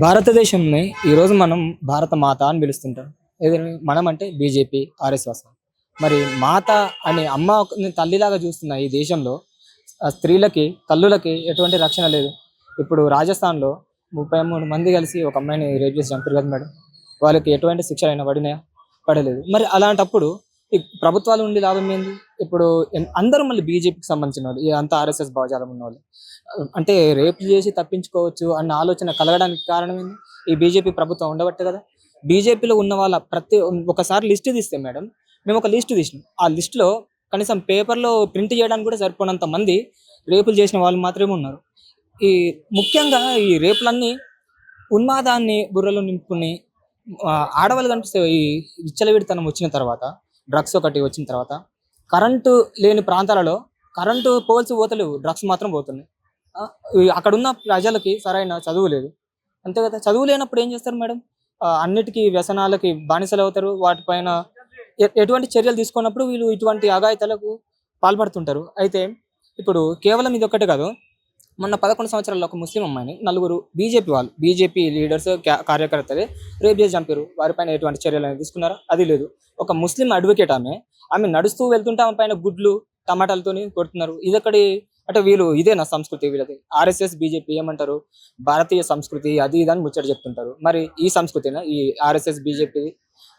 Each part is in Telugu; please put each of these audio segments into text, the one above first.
భారతదేశంని ఈరోజు మనం భారత మాత అని పిలుస్తుంటాం. ఏదైనా మనం అంటే బీజేపీ, ఆర్ఎస్ఎస్. మరి మాత అనే అమ్మని తల్లిలాగా చూస్తున్న ఈ దేశంలో స్త్రీలకి, తల్లులకి ఎటువంటి రక్షణ లేదు. ఇప్పుడు రాజస్థాన్‌లో 33 మంది కలిసి ఒక అమ్మాయిని రేప్ చేసి చంపారు కదా మేడం. వాళ్ళకి ఎటువంటి శిక్షలైనా పడినాయా? పడలేదు. మరి అలాంటప్పుడు ఈ ప్రభుత్వాలు ఉండి లాభం ఏంది? ఇప్పుడు అందరూ మళ్ళీ బీజేపీకి సంబంధించిన వాళ్ళు. అంతా ఆర్ఎస్ఎస్ భావజాలం ఉన్నవాళ్ళు. అంటే రేపులు చేసి తప్పించుకోవచ్చు అన్న ఆలోచన కలగడానికి కారణం ఏంది? ఈ బీజేపీ ప్రభుత్వం ఉండబట్టే కదా! బీజేపీలో ఉన్న వాళ్ళ ఒకసారి లిస్ట్ తీస్తే మేడం, మేము ఒక లిస్ట్ తీసినాం. ఆ లిస్ట్‌లో కనీసం పేపర్‌లో ప్రింట్ చేయడానికి కూడా సరిపోనంత మంది రేపులు చేసిన వాళ్ళు మాత్రమే ఉన్నారు. ఈ ముఖ్యంగా ఈ రేపులన్నీ ఉన్మాదాన్ని బుర్రలో నింపుకొని ఆడవాళ్ళు కనిపిస్తే ఈ విచ్చలవిడితనం వచ్చిన తర్వాత, డ్రగ్స్ ఒకటి వచ్చిన తర్వాత, కరెంటు లేని ప్రాంతాలలో కరెంటు పోల్స్ పోతలేవు. డ్రగ్స్ మాత్రం పోతున్నాయి. అక్కడున్న ప్రజలకి సరైన చదువు లేదు. అంతే కదా! చదువు లేనప్పుడు ఏం చేస్తారు మేడం? అన్నిటికి వ్యసనాలకి బానిసలవుతారు. వాటిపైన ఎటువంటి చర్యలు తీసుకోనప్పుడు వీళ్ళు ఇటువంటి అఘాయిత్యాలకు పాల్పడుతుంటారు. అయితే ఇప్పుడు కేవలం ఇదొక్కటే కాదు. మొన్న 11 సంవత్సరాల్లో ఒక ముస్లిం అమ్మాయిని నలుగురు బీజేపీ లీడర్స్, కార్యకర్తలే రేప్ చేసి చంపారు. వారిపైన ఎటువంటి చర్యలనేవి తీసుకున్నారా? అది లేదు. ఒక ముస్లిం అడ్వకేట్ ఆమె నడుస్తూ వెళ్తుంటే ఆమె పైన గుడ్లు, టమాటాలతోని కొడుతున్నారు. ఇదెక్కడి అంటే ఇదేనా సంస్కృతి వీళ్ళది? ఆర్ఎస్ఎస్, బీజేపీ ఏమంటారు? భారతీయ సంస్కృతి అది ఇది అని ముచ్చట చెప్తుంటారు. మరి ఈ సంస్కృతేనా ఈ ఆర్ఎస్ఎస్, బీజేపీ?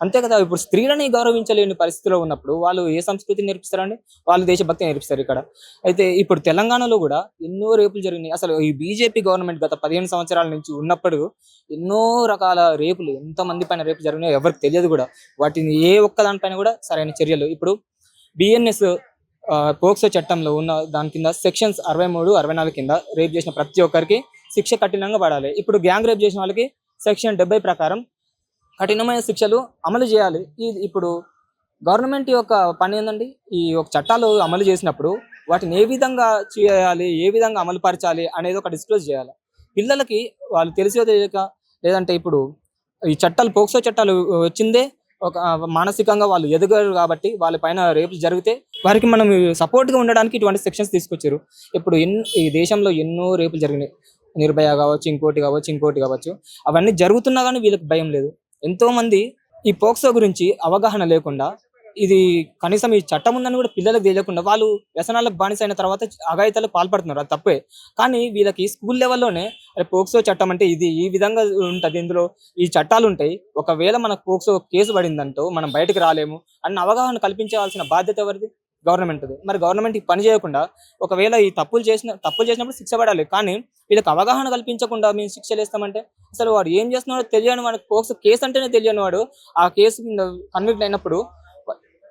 అంతే కదా! ఇప్పుడు స్త్రీలని గౌరవించలేని పరిస్థితిలో ఉన్నప్పుడు వాళ్ళు ఏ సంస్కృతిని నేర్పిస్తారండి? వాళ్ళు దేశభక్తి నేర్పిస్తారు ఇక్కడ. అయితే ఇప్పుడు తెలంగాణలో కూడా ఎన్నో రేపులు జరిగినాయి. అసలు ఈ బీజేపీ గవర్నమెంట్ గత 15 సంవత్సరాల నుంచి ఉన్నప్పుడు ఎన్నో రకాల రేపులు, ఎంతమంది పైన రేపులు జరిగినాయో ఎవరికి తెలియదు కూడా. వాటిని ఏ ఒక్క దానిపైన కూడా సరైన చర్యలు ఇప్పుడు బిఎన్ఎస్ పోక్సో చట్టంలో ఉన్న దాని కింద సెక్షన్స్ 63, 64 కింద రేప్ చేసిన ప్రతి ఒక్కరికి శిక్ష కఠినంగా పడాలి. ఇప్పుడు గ్యాంగ్ రేప్ చేసిన వాళ్ళకి సెక్షన్ 70 ప్రకారం కఠినమైన శిక్షలు అమలు చేయాలి. ఇప్పుడు గవర్నమెంట్ యొక్క పని ఏందండి? ఈ ఒక చట్టాలు అమలు చేసినప్పుడు వాటిని ఏ విధంగా చేయాలి, ఏ విధంగా అమలు పరచాలి అనేది ఒక డిస్క్లోజ్ చేయాలి. పిల్లలకి వాళ్ళు తెలిసో తెలియక, లేదంటే ఇప్పుడు ఈ చట్టాలు, పోక్సో చట్టాలు వచ్చిందే ఒక మానసికంగా వాళ్ళు ఎదగరు కాబట్టి వాళ్ళ పైన రేపులు జరిగితే వారికి మనం సపోర్ట్గా ఉండడానికి ఇటువంటి సెక్షన్స్ తీసుకొచ్చారు. ఇప్పుడు ఈ దేశంలో ఎన్నో రేపులు జరిగినాయి. నిర్భయ కావచ్చు, ఇంకోటి కావచ్చు. అవన్నీ జరుగుతున్నా కానీ వీళ్ళకి భయం లేదు. ఎంతో మంది ఈ పోక్సో గురించి అవగాహన లేకుండా, ఇది కనీసం ఈ చట్టం ఉందని కూడా పిల్లలకు తెలియకుండా వాళ్ళు వ్యసనాలకు బానిసైన తర్వాత అఘాయిత్యాలకు పాల్పడుతున్నారు. అది తప్పే. కానీ వీళ్ళకి స్కూల్ లెవెల్లోనే పోక్సో చట్టం అంటే ఇది ఈ విధంగా ఉంటది, ఇందులో ఈ చట్టాలు ఉంటాయి, ఒకవేళ మనకు పోక్సో కేసు పడిందంటూ మనం బయటకు రాలేము అన్న అవగాహన కల్పించవలసిన బాధ్యత ఎవరిది? గవర్నమెంట్ది. మరి గవర్నమెంట్ ఈ పని చేయకుండా, ఒకవేళ ఈ తప్పులు చేసినప్పుడు శిక్ష పడాలి. కానీ వీళ్ళకి అవగాహన కల్పించకుండా మేము శిక్షలు వేస్తామంటే అసలు వాడు ఏం చేస్తున్నాడో తెలియని వాడు, పోక్సో కేసు అంటేనే తెలియని వాడు ఆ కేసు కింద కన్విక్ట్ అయినప్పుడు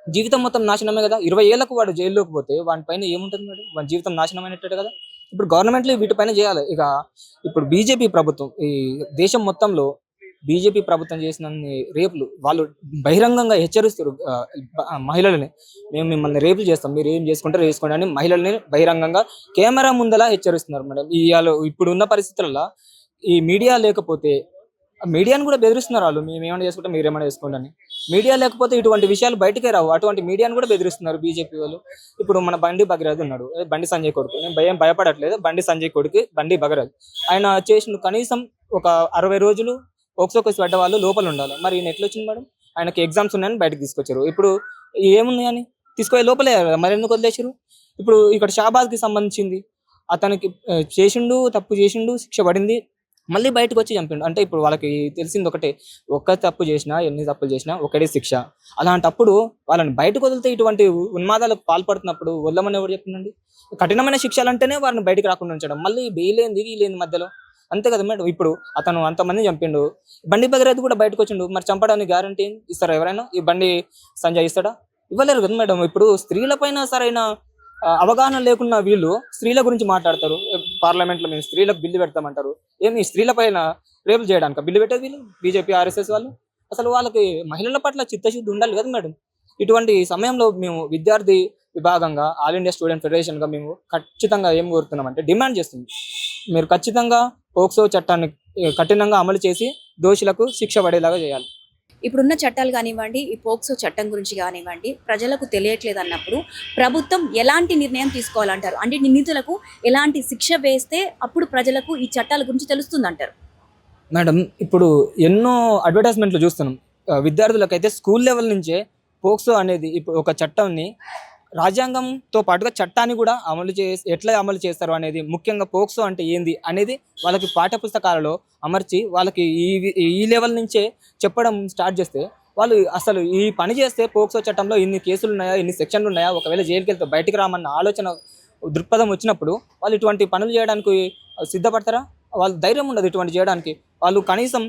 జీవితం మొత్తం నాశనమే కదా. 20 ఏళ్లకు వాడు జైల్లోకి పోతే వాడి పైన ఏముంటుంది మేడం? వాడి జీవితం నాశనం అయినట్టే కదా. ఇప్పుడు గవర్నమెంట్లు వీటిపైన చేయాలి. ఇప్పుడు బీజేపీ ప్రభుత్వం ఈ దేశం మొత్తంలో బీజేపీ ప్రభుత్వం చేసిన రేపులు వాళ్ళు బహిరంగంగా హెచ్చరిస్తారు మహిళలని. మేము మిమ్మల్ని రేపులు చేస్తాం, మీరు ఏం చేసుకుంటారో చేసుకోండి అని మహిళల్ని బహిరంగంగా కెమెరా ముందలా హెచ్చరిస్తున్నారు మేడం. ఇప్పుడు ఉన్న పరిస్థితులలో ఈ మీడియా లేకపోతే, మీడియాను కూడా బెదిరిస్తున్నారు వాళ్ళు. మేము ఏమైనా చేసుకుంటాం, మీరు ఏమైనా చేసుకోండి అని. మీడియా లేకపోతే ఇటువంటి విషయాలు బయటకే రావు. అటువంటి మీడియాను కూడా బెదిరిస్తున్నారు బీజేపీ వాళ్ళు. ఇప్పుడు మన బండి భగీరథ్ ఉన్నాడు, బండి సంజయ్ కొడుకు. నేను భయపడట్లేదు. బండి సంజయ్ కొడుకు బండి భగీరథ్. ఆయన చేసిన కనీసం ఒక 60 రోజులు పోక్సో కేసు పడ్డ వాళ్ళు లోపల ఉండాలి. మరి ఈయన ఎట్లా వచ్చింది మేడం? ఆయనకి ఎగ్జామ్స్ ఉన్నాయని బయటకు తీసుకొచ్చారు. ఇప్పుడు ఏమున్నాయని తీసుకొని లోపలే మరి ఎందుకు వదిలేసారు? ఇప్పుడు ఇక్కడ షాబాద్కి సంబంధించింది, అతనికి తప్పు చేసిండు, శిక్ష పడింది, మళ్ళీ బయటకు వచ్చి చంపిండు. అంటే ఇప్పుడు వాళ్ళకి తెలిసింది ఒకటే, ఒక్క తప్పు చేసినా, ఎన్ని తప్పులు చేసినా ఒకటే శిక్ష. అలాంటప్పుడు వాళ్ళని బయటకు వదిలితే ఇటువంటి ఉన్మాదాలకు పాల్పడుతున్నప్పుడు వదలమని ఎవరు చెప్తుందండి? కఠినమైన శిక్షలు అంటేనే వారిని బయటకు రాకుండా ఉంచడం, మళ్ళీ వీలేంది మధ్యలో. అంతే కదా మేడం. ఇప్పుడు అతను అంతమంది చంపిండు, బండి భగీరథ్ కూడా బయటకు వచ్చిండు. మరి చంపడానికి గ్యారంటీ ఇస్తారా ఎవరైనా? ఈ బండి సంజయ్ ఇస్తాడా? ఇవ్వలేరు కదా మేడం. ఇప్పుడు స్త్రీల పైన సరైన అవగాహన లేకున్నా వీళ్ళు స్త్రీల గురించి మాట్లాడతారు. పార్లమెంట్లో మేము స్త్రీలకు బిల్లు పెడతామంటారు. ఏమి స్త్రీల పైన రేపులు చేయడానికి బిల్లు పెట్టేది వీళ్ళు బీజేపీ, ఆర్ఎస్ఎస్ వాళ్ళు? అసలు వాళ్ళకి మహిళల పట్ల చిత్తశుద్ధి ఉండాలి కదా మేడం. ఇటువంటి సమయంలో మేము విద్యార్థి విభాగంగా, ఆల్ ఇండియా స్టూడెంట్ ఫెడరేషన్గా మేము ఖచ్చితంగా ఏం కోరుతున్నామంటే, డిమాండ్ చేస్తుంది, మీరు ఖచ్చితంగా పోక్సో చట్టాన్ని కఠినంగా అమలు చేసి దోషులకు శిక్ష పడేలాగా చేయాలి. ఇప్పుడున్న చట్టాలు కానివ్వండి, ఈ పోక్సో చట్టం గురించి కానివ్వండి, ప్రజలకు తెలియట్లేదు అన్నప్పుడు ప్రభుత్వం ఎలాంటి నిర్ణయం తీసుకోవాలంటారు? అంటే నిందితులకు ఎలాంటి శిక్ష వేస్తే అప్పుడు ప్రజలకు ఈ చట్టాల గురించి తెలుస్తుందంటారు? మేడం ఇప్పుడు ఎన్నో అడ్వర్టైజ్మెంట్లు చూస్తున్నాం. విద్యార్థులకైతే స్కూల్ లెవెల్ నుంచే పోక్సో అనేది ఇప్పుడు ఒక చట్టాన్ని రాజ్యాంగంతో పాటుగా చట్టాన్ని కూడా ఎట్లా అమలు చేస్తారు అనేది, ముఖ్యంగా పోక్సో అంటే ఏంది అనేది వాళ్ళకి పాఠ్యపుస్తకాలలో అమర్చి వాళ్ళకి ఈ లెవెల్ నుంచే చెప్పడం స్టార్ట్ చేస్తే వాళ్ళు అసలు ఈ పని చేస్తే పోక్సో చట్టంలో ఇన్ని కేసులు ఉన్నాయా, ఇన్ని సెక్షన్లు ఉన్నాయా, ఒకవేళ జైలుకి వెళ్తే బయటికి రామన్న ఆలోచన దృక్పథం వచ్చినప్పుడు వాళ్ళు ఇటువంటి పనులు చేయడానికి సిద్ధపడతారా? వాళ్ళు ధైర్యం ఉండదు ఇటువంటి చేయడానికి. వాళ్ళు కనీసం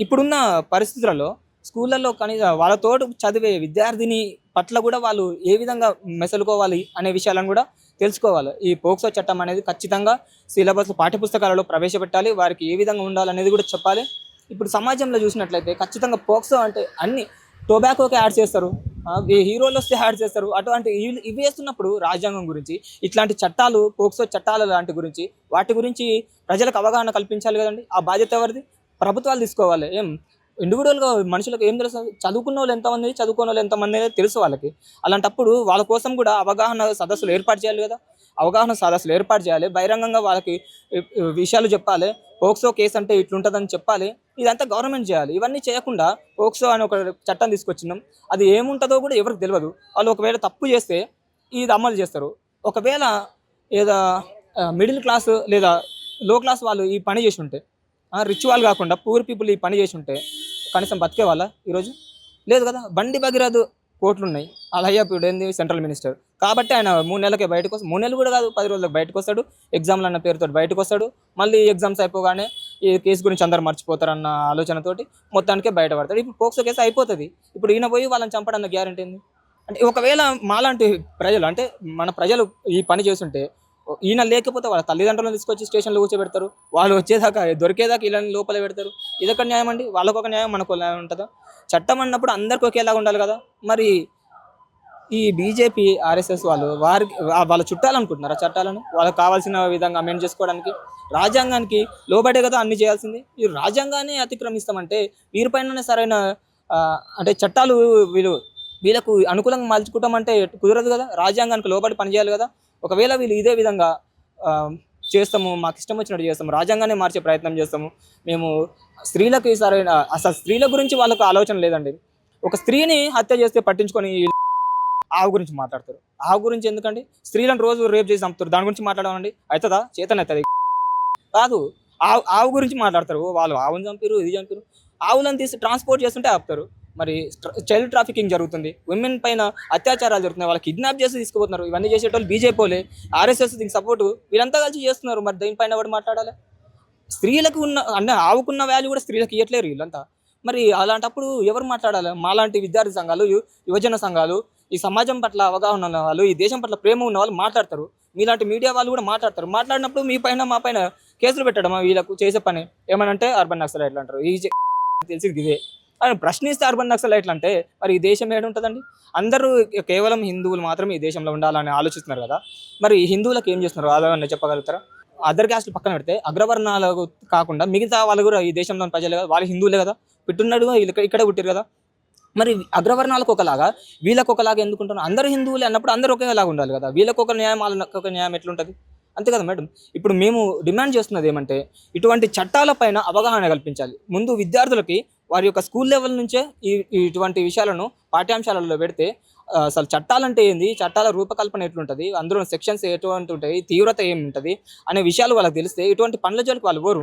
ఇప్పుడున్న పరిస్థితులలో స్కూళ్ళల్లో కనీసం వాళ్ళతోటి చదివే విద్యార్థిని పట్ల కూడా వాళ్ళు ఏ విధంగా మెసలుకోవాలి అనే విషయాలను కూడా తెలుసుకోవాలి. ఈ పోక్సో చట్టం అనేది ఖచ్చితంగా సిలబస్ పాఠ్యపుస్తకాలలో ప్రవేశపెట్టాలి. వారికి ఏ విధంగా ఉండాలనేది కూడా చెప్పాలి. ఇప్పుడు సమాజంలో చూసినట్లయితే ఖచ్చితంగా పోక్సో అంటే అన్ని టొబాకోకి యాడ్ చేస్తారు, ఈ హీరోలు వస్తే యాడ్ చేస్తారు. అటువంటి ఇవి వేస్తున్నప్పుడు రాజ్యాంగం గురించి ఇట్లాంటి చట్టాలు, పోక్సో చట్టాల లాంటి గురించి వాటి గురించి ప్రజలకు అవగాహన కల్పించాలి కదండి. ఆ బాధ్యత ఎవరిది? ప్రభుత్వాలు తీసుకోవాలి. ఏం ఇండివిజువల్గా మనుషులకు ఏం తెలుసు? చదువుకున్న వాళ్ళు ఎంతమంది, చదువుకున్న వాళ్ళు ఎంతమంది అనేది తెలుసు వాళ్ళకి. అలాంటప్పుడు వాళ్ళ కోసం కూడా అవగాహన సదస్సులు ఏర్పాటు చేయాలి కదా. అవగాహన సదస్సులు ఏర్పాటు చేయాలి, బహిరంగంగా వాళ్ళకి విషయాలు చెప్పాలి. పోక్సో కేసు అంటే ఇట్లుంటుందని చెప్పాలి. ఇదంతా గవర్నమెంట్ చేయాలి. ఇవన్నీ చేయకుండా పోక్సో అని ఒక చట్టం తీసుకొచ్చినాం, అది ఏముంటుందో కూడా ఎవరికి తెలియదు. వాళ్ళు ఒకవేళ తప్పు చేస్తే ఇది అమలు చేస్తారు. ఒకవేళ ఏదో మిడిల్ క్లాస్ లేదా లో క్లాస్ వాళ్ళు ఈ పని చేసి ఉంటే, రిచ్ వాళ్ళు కాకుండా పూర్ పీపుల్ ఈ పని చేసి ఉంటే కనీసం బతికే వాళ్ళ ఈరోజు? లేదు కదా. బండి భగీరథ కోట్లు ఉన్నాయి, అలయ్య ఇప్పుడు ఏంది సెంట్రల్ మినిస్టర్ కాబట్టి ఆయన 3 నెలలకే బయటకు వస్తాడు. 3 నెలలు కూడా కాదు, 10 రోజులకు బయటకు వస్తాడు. ఎగ్జామ్లు అన్న పేరుతో బయటకు వస్తాడు. మళ్ళీ ఎగ్జామ్స్ అయిపోగానే ఈ కేసు గురించి అందరు మర్చిపోతారన్న ఆలోచనతోటి మొత్తానికే బయటపడతాడు. ఇప్పుడు పోక్సో కేసు అయిపోతుంది. ఇప్పుడు ఈయన పోయి వాళ్ళని చంపడన్న గ్యారెంటీ ఏంది? అంటే ఒకవేళ మాలాంటి ప్రజలు, అంటే మన ప్రజలు ఈ పని చేస్తుంటే ఈయన లేకపోతే వాళ్ళ తల్లిదండ్రులను తీసుకొచ్చి స్టేషన్లో కూర్చోబెడతారు. వాళ్ళు వచ్చేదాకా దొరికేదాకా వీళ్ళని లోపల పెడతారు. ఇదొక న్యాయం అండి? వాళ్ళకు ఒక న్యాయం, మనకు న్యాయం ఉంటుందా? చట్టం అన్నప్పుడు అందరికీ ఒకేలాగా ఉండాలి కదా. మరి ఈ బీజేపీ ఆర్ఎస్ఎస్ వాళ్ళు వాళ్ళ చుట్టాలనుకుంటున్నారా చట్టాలను? వాళ్ళకి కావాల్సిన విధంగా అమెండ్ చేసుకోవడానికి రాజ్యాంగానికి లోబడే కదా అన్ని చేయాల్సింది. ఈ రాజ్యాంగాన్ని అతిక్రమిస్తామంటే వీరిపైననే సరైన అంటే చట్టాలు వీళ్ళకు అనుకూలంగా మలుచుకుంటామంటే కుదరదు కదా. రాజ్యాంగానికి లోబడి పనిచేయాలి కదా. ఒకవేళ వీళ్ళు ఇదే విధంగా చేస్తాము, మాకు ఇష్టం వచ్చినట్టు చేస్తాము, రాజ్యాంగాన్ని మార్చే ప్రయత్నం చేస్తాము, మేము స్త్రీలకు సరైన, అసలు స్త్రీల గురించి వాళ్ళకు ఆలోచన లేదండి. ఒక స్త్రీని హత్య చేస్తే పట్టించుకొని ఆవు గురించి మాట్లాడతారు. ఆవు గురించి ఎందుకండి? స్త్రీలను రోజు రేపు చేసి చంపుతారు, దాని గురించి మాట్లాడమండి? అవుతుందా? చేతనవుతుంది కాదు. ఆవు గురించి మాట్లాడతారు. వాళ్ళు ఆవును చంపారు, ఇది చంపారు. ఆవులను తీసి ట్రాన్స్పోర్ట్ చేస్తుంటే ఆపుతారు. మరి చైల్డ్ ట్రాఫికింగ్ జరుగుతుంది, విమెన్ పైన అత్యాచారాలు జరుగుతున్నాయి, వాళ్ళకి కిడ్నాప్ చేసి తీసుకుపోతున్నారు. ఇవన్నీ చేసేటోళ్ళు బీజేపీలే, ఆర్ఎస్ఎస్ దీనికి సపోర్టు, వీళ్ళంతా కలిసి చేస్తున్నారు. మరి దీనిపైన కూడా మాట్లాడాలి. స్త్రీలకు ఉన్న అంటే ఆవుకున్న వాల్యూ కూడా స్త్రీలకు ఇవ్వట్లేరు వీళ్ళంతా. మరి అలాంటప్పుడు ఎవరు మాట్లాడాలి? మాలాంటి విద్యార్థి సంఘాలు, యువజన సంఘాలు, ఈ సమాజం పట్ల అవగాహన ఉన్న వాళ్ళు, ఈ దేశం పట్ల ప్రేమ ఉన్న వాళ్ళు మాట్లాడతారు. మీలాంటి మీడియా వాళ్ళు కూడా మాట్లాడతారు. మాట్లాడినప్పుడు మీ పైన మా పైన కేసులు పెట్టడం వీళ్ళకు చేసే పని ఏమనంటే అర్బన్ నక్సలైట్లు అంటారు. ఈ తెలిసి ఇదే అని ప్రశ్నిస్తే అర్బన్ నక్సలైట్లు అంటే మరి ఈ దేశం ఏడు ఉంటుందండి? అందరూ కేవలం హిందువులు మాత్రమే ఈ దేశంలో ఉండాలని ఆలోచిస్తున్నారు కదా. మరి హిందువులకు ఏం చేస్తున్నారు అదేమన్నా చెప్పగలుగుతారా? అదర్ క్యాస్ట్ పక్కన పెడితే అగ్రవర్ణాలకు కాకుండా మిగతా వాళ్ళు కూడా ఈ దేశంలోని ప్రజలే కదా, వాళ్ళు హిందువులే కదా, పుట్టున్నాడు ఇక్కడే పుట్టారు కదా. మరి అగ్రవర్ణాలకు ఒకలాగా వీళ్ళకు ఒకలాగా ఎందుకుంటున్నారు? అందరూ హిందువులే అన్నప్పుడు అందరూ ఒకేలాగా ఉండాలి కదా. వీళ్ళకి ఒక న్యాయం, వాళ్ళకి ఒక న్యాయం ఎట్లుంటుంది? అంతే కదా మేడం. ఇప్పుడు మేము డిమాండ్ చేస్తున్నది ఏమంటే ఇటువంటి చట్టాలపైన అవగాహన కల్పించాలి. ముందు విద్యార్థులకి వారి యొక్క స్కూల్ లెవెల్ నుంచే ఇటువంటి విషయాలను పాఠ్యాంశాలలో పెడితే అసలు చట్టాలంటే ఏంది, చట్టాల రూపకల్పన ఎట్లుంటుంది, అందులో సెక్షన్స్ ఎటువంటి ఉంటాయి, తీవ్రత ఏమి ఉంటుంది అనే విషయాలు వాళ్ళకి తెలిస్తే ఇటువంటి పనుల జోలికి వాళ్ళు పోరు.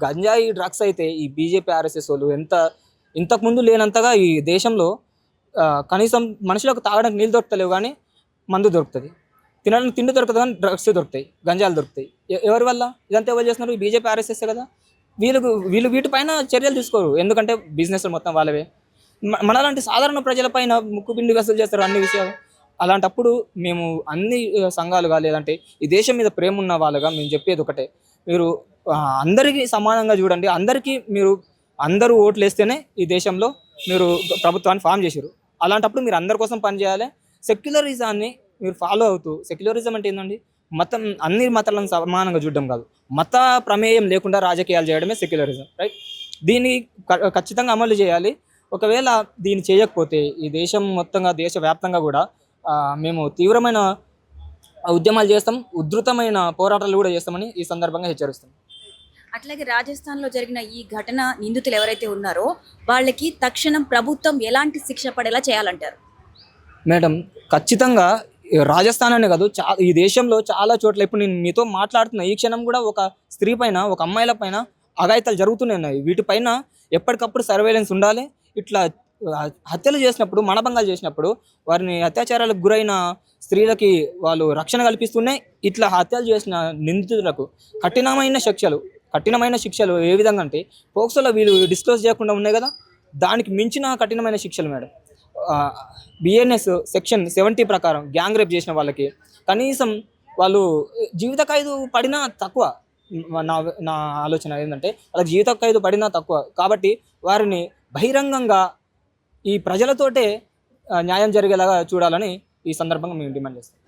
గంజాయి డ్రగ్స్ అయితే ఈ బీజేపీ ఆర్ఎస్ఎస్ వాళ్ళు ఇంతకుముందు లేనంతగా ఈ దేశంలో కనీసం మనుషులకు తాగడానికి నీళ్ళు దొరుకుతలేవు కానీ మందు దొరుకుతుంది, తినడానికి తిండి దొరకదు కానీ డ్రగ్స్ దొరుకుతాయి, గంజాలు దొరుకుతాయి. ఎవరి వల్ల ఇదంతా ఎవరు చేస్తున్నారు? ఈ బీజేపీ ఆర్ఎస్ఎస్ కదా. వీళ్ళు వీటిపైన చర్యలు తీసుకోరు, ఎందుకంటే బిజినెస్ మొత్తం వాళ్ళవే. మనలాంటి సాధారణ ప్రజలపైన ముక్కుపిండి వసూలు చేస్తారు అన్ని విషయాలు. అలాంటప్పుడు మేము అన్ని సంఘాలుగా లేదంటే ఈ దేశం మీద ప్రేమ ఉన్న వాళ్ళుగా మేము చెప్పేది ఒకటే, మీరు అందరికీ సమానంగా చూడండి. అందరూ ఓట్లు వేస్తేనే ఈ దేశంలో మీరు ప్రభుత్వాన్ని ఫామ్ చేశారు. అలాంటప్పుడు మీరు అందరి కోసం పనిచేయాలి. సెక్యులరిజాన్ని మీరు ఫాలో అవుతూ, సెక్యులరిజం అంటే ఏంటండి? అన్ని మతాలను సమానంగా చూడడం కాదు, మత ప్రమేయం లేకుండా రాజకీయాలు చేయడమే సెక్యులరిజం, రైట్? దీన్ని ఖచ్చితంగా అమలు చేయాలి. ఒకవేళ దీన్ని చేయకపోతే ఈ దేశం మొత్తంగా, దేశవ్యాప్తంగా కూడా మేము తీవ్రమైన ఉద్యమాలు చేస్తాం, ఉధృతమైన పోరాటాలు కూడా చేస్తామని ఈ సందర్భంగా హెచ్చరిస్తాం. అట్లాగే రాజస్థాన్లో జరిగిన ఈ ఘటన నిందితులు ఎవరైతే ఉన్నారో వాళ్ళకి తక్షణం ప్రభుత్వం ఎలాంటి శిక్ష పడేలా చేయాలంటారు? మేడం, ఖచ్చితంగా ఈ రాజస్థాన్ అనే కాదు, ఈ దేశంలో చాలా చోట్ల ఇప్పుడు నేను మీతో మాట్లాడుతున్న ఈ క్షణం కూడా ఒక స్త్రీ పైన, ఒక అమ్మాయిల పైన అఘాయిత్యాలు జరుగుతూనే ఉన్నాయి. వీటిపైన ఎప్పటికప్పుడు సర్వేలెన్స్ ఉండాలి. ఇట్లా హత్యలు చేసినప్పుడు, మానభంగాలు చేసినప్పుడు, వారిని అత్యాచారాలకు గురైన స్త్రీలకి వాళ్ళు రక్షణ కల్పిస్తున్నాయి. ఇట్లా హత్యలు చేసిన నిందితులకు కఠినమైన శిక్షలు ఏ విధంగా అంటే, పోక్సోలో వీళ్ళు డిస్క్లోజ్ చేయకుండా ఉన్నాయి కదా, దానికి మించిన కఠినమైన శిక్షలు మేడం. బిఎన్ఎస్ సెక్షన్ 70 ప్రకారం గ్యాంగ్ రేప్ చేసిన వాళ్ళకి కనీసం వాళ్ళు జీవిత ఖైదు పడినా తక్కువ. నా నా ఆలోచన ఏంటంటే, వాళ్ళకి జీవిత ఖైదు పడినా తక్కువ. కాబట్టి వారిని బహిరంగంగా ఈ ప్రజలతోటే న్యాయం జరిగేలాగా చూడాలని ఈ సందర్భంగా మేము డిమాండ్ చేస్తాం.